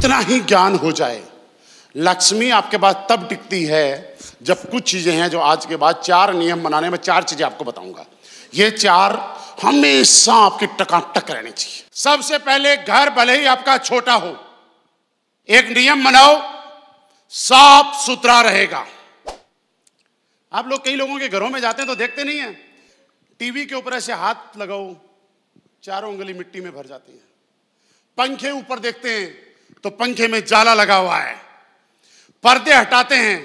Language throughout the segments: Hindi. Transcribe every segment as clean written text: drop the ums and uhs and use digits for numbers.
कितना ही ज्ञान हो जाए, लक्ष्मी आपके पास तब टिकती है जब कुछ चीजें हैं जो आज के बाद 4 नियम बनाने में 4 चीजें आपको बताऊंगा। ये 4 हमेशा आपकी टकाटक रहनी चाहिए। सबसे पहले, घर भले ही आपका छोटा हो, एक नियम बनाओ, साफ सुथरा रहेगा। आप लोग कई लोगों के घरों में जाते हैं तो देखते नहीं है, टीवी के ऊपर ऐसे हाथ लगाओ, चारों उंगली मिट्टी में भर जाती है। पंखे ऊपर देखते हैं तो पंखे में जाला लगा हुआ है। पर्दे हटाते हैं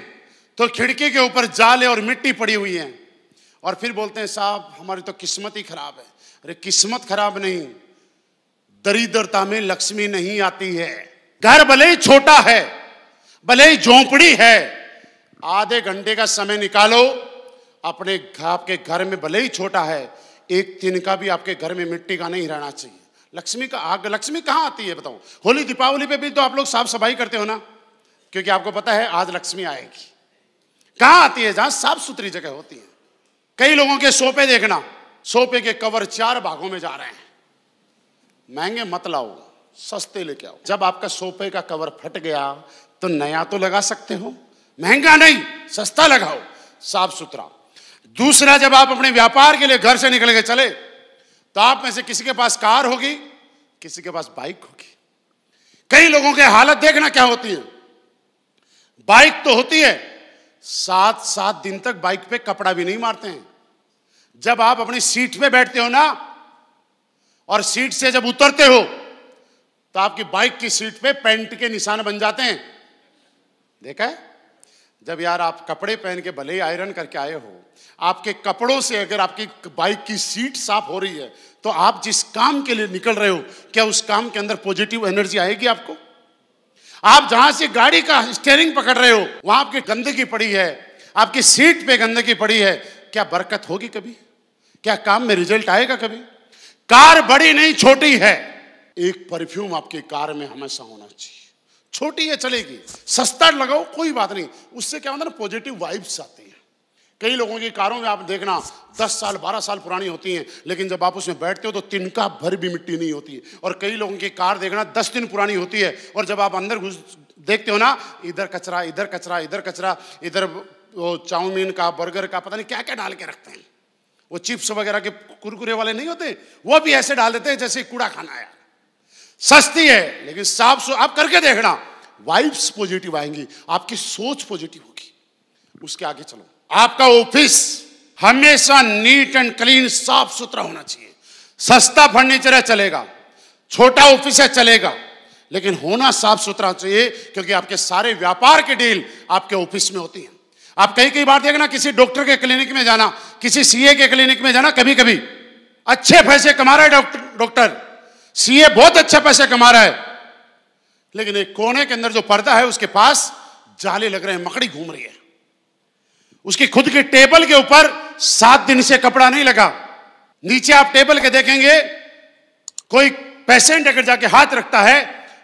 तो खिड़की के ऊपर जाले और मिट्टी पड़ी हुई है, और फिर बोलते हैं साहब हमारी तो किस्मत ही खराब है। अरे किस्मत खराब नहीं, दरिद्रता में लक्ष्मी नहीं आती है। घर भले ही छोटा है, भले ही झोंपड़ी है, आधे घंटे का समय निकालो, अपने आपके घर में भले ही छोटा है, एक दिन का भी आपके घर में मिट्टी का नहीं रहना चाहिए। लक्ष्मी का आग, लक्ष्मी कहाँ आती है बताओ? होली दीपावली पे भी तो आप लोग साफ सफाई करते हो ना, क्योंकि आपको पता है आज लक्ष्मी आएगी। कहाँ आती है? जहां साफ सुथरी जगह होती है। कई लोगों के सोफे देखना, सोफे के कवर 4 भागों में जा रहे हैं। महंगे मत लाओ, सस्ते लेके आओ। जब आपका सोफे का कवर फट गया तो नया तो लगा सकते हो, महंगा नहीं, सस्ता लगाओ, साफ सुथरा। दूसरा, जब आप अपने व्यापार के लिए घर से निकल के चले तो आप में से किसी के पास कार होगी, किसी के पास बाइक होगी। कई लोगों के हालत देखना क्या होती है, बाइक तो होती है, 7-7 दिन तक बाइक पे कपड़ा भी नहीं मारते हैं। जब आप अपनी सीट पे बैठते हो ना, और सीट से जब उतरते हो तो आपकी बाइक की सीट पे पेंट के निशान बन जाते हैं। देखा है? जब यार आप कपड़े पहन के भले ही आयरन करके आए हो, आपके कपड़ों से अगर आपकी बाइक की सीट साफ हो रही है तो आप जिस काम के लिए निकल रहे हो, क्या उस काम के अंदर पॉजिटिव एनर्जी आएगी आपको? आप जहां से गाड़ी का स्टीयरिंग पकड़ रहे हो वहां आपकी गंदगी पड़ी है, आपकी सीट पे गंदगी पड़ी है, क्या बरकत होगी कभी? क्या काम में रिजल्ट आएगा कभी? कार बड़ी नहीं छोटी है, एक परफ्यूम आपकी कार में हमेशा होना चाहिए। छोटी है चलेगी, सस्ता लगाओ कोई बात नहीं, उससे क्या होता है ना, पॉजिटिव वाइब्स आती है। कई लोगों की कारों में आप देखना 10 साल 12 साल पुरानी होती हैं, लेकिन जब आप उसमें बैठते हो तो तिनका भर भी मिट्टी नहीं होती है। और कई लोगों की कार देखना 10 दिन पुरानी होती है, और जब आप अंदर घुस देखते हो ना, इधर कचरा, इधर कचरा, इधर कचरा, इधर वो चाउमीन का, बर्गर का, पता नहीं क्या क्या डाल के रखते हैं। वो चिप्स वगैरह के कुरकुरे वाले नहीं होते, वो भी ऐसे डाल देते हैं जैसे कूड़ा खाना है। सस्ती है लेकिन साफ आप करके देखना, वाइब्स पॉजिटिव आएंगी, आपकी सोच पॉजिटिव होगी। उसके आगे चलो, आपका ऑफिस हमेशा नीट एंड क्लीन, साफ सुथरा होना चाहिए। सस्ता फर्नीचर है चलेगा, छोटा ऑफिस है चलेगा, लेकिन होना साफ सुथरा चाहिए, क्योंकि आपके सारे व्यापार की डील आपके ऑफिस में होती है। आप कई बार देखना, किसी डॉक्टर के क्लिनिक में जाना, किसी सीए के क्लिनिक में जाना, कभी कभी अच्छे पैसे कमा रहा है डॉक्टर, सीए बहुत अच्छे पैसे कमा रहा है, लेकिन एक कोने के अंदर जो पर्दा है उसके पास जाले लग रहे हैं, मकड़ी घूम रही है। उसकी खुद की टेबल के ऊपर 7 दिन से कपड़ा नहीं लगा। नीचे आप टेबल के देखेंगे, कोई पेशेंट अगर जाके हाथ रखता है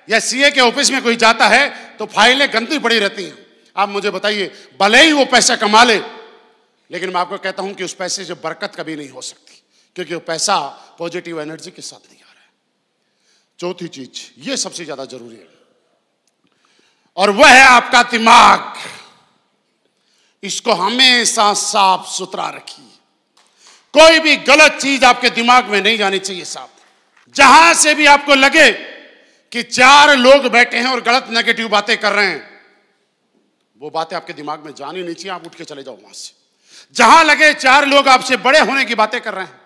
या सीए के ऑफिस में कोई जाता है तो फाइलें गंदी पड़ी रहती हैं। आप मुझे बताइए, भले ही वो पैसा कमा ले, लेकिन मैं आपको कहता हूं कि उस पैसे से बरकत कभी नहीं हो सकती, क्योंकि वो पैसा पॉजिटिव एनर्जी के साथ नहीं आ रहा है। चौथी चीज, ये सबसे ज्यादा जरूरी है, और वह है आपका दिमाग। इसको हमेशा साफ सुथरा रखिए। कोई भी गलत चीज आपके दिमाग में नहीं जानी चाहिए साहब। जहां से भी आपको लगे कि 4 लोग बैठे हैं और गलत नेगेटिव बातें कर रहे हैं, वो बातें आपके दिमाग में जानी नहीं चाहिए, आप उठ के चले जाओ वहां से। जहां लगे 4 लोग आपसे बड़े होने की बातें कर रहे हैं,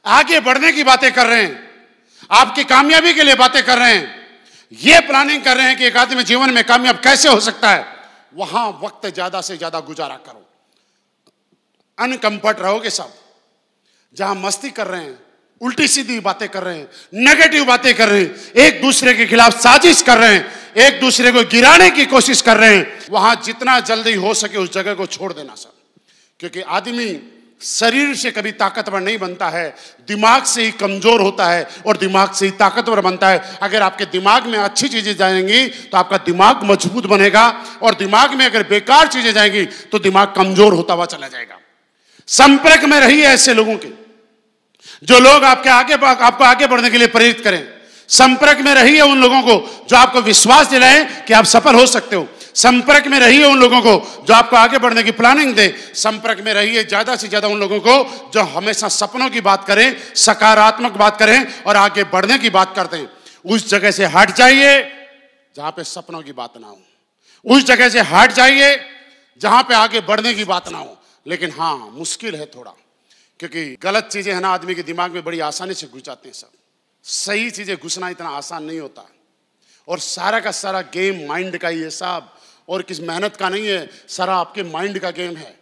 आगे बढ़ने की बातें कर रहे हैं, आपकी कामयाबी के लिए बातें कर रहे हैं, ये प्लानिंग कर रहे हैं कि एक आदमी जीवन में कामयाब कैसे हो सकता है, वहां वक्त ज्यादा से ज्यादा गुजारा करो। अनकंफर्ट रहोगे सब। जहां मस्ती कर रहे हैं, उल्टी सीधी बातें कर रहे हैं, नेगेटिव बातें कर रहे हैं, एक दूसरे के खिलाफ साजिश कर रहे हैं, एक दूसरे को गिराने की कोशिश कर रहे हैं, वहां जितना जल्दी हो सके उस जगह को छोड़ देना सब। क्योंकि आदमी शरीर से कभी ताकतवर नहीं बनता है, दिमाग से ही कमजोर होता है और दिमाग से ही ताकतवर बनता है। अगर आपके दिमाग में अच्छी चीजें जाएंगी तो आपका दिमाग मजबूत बनेगा, और दिमाग में अगर बेकार चीजें जाएंगी तो दिमाग कमजोर होता हुआ चला जाएगा। संपर्क में रहिए ऐसे लोगों के, जो लोग आपको आगे बढ़ने के लिए प्रेरित करें। संपर्क में रहिए उन लोगों को जो आपको विश्वास दिलाएं कि आप सफल हो सकते हो। संपर्क में रहिए उन लोगों को जो आपको आगे बढ़ने की प्लानिंग दे। संपर्क में रहिए ज्यादा से ज्यादा उन लोगों को जो हमेशा सपनों की बात करें, सकारात्मक बात करें और आगे बढ़ने की बात करते हैं। उस जगह से हट जाइए जहां पे सपनों की बात ना हो, उस जगह से हट जाइए जहां पे आगे बढ़ने की बात ना हो। लेकिन हाँ, मुश्किल है थोड़ा, क्योंकि गलत चीजें है ना आदमी के दिमाग में बड़ी आसानी से घुस जाते हैं। सब सही चीजें घुसना इतना आसान नहीं होता, और सारा का सारा गेम माइंड का ही है साहब, और किस मेहनत का नहीं है, सारा आपके माइंड का गेम है।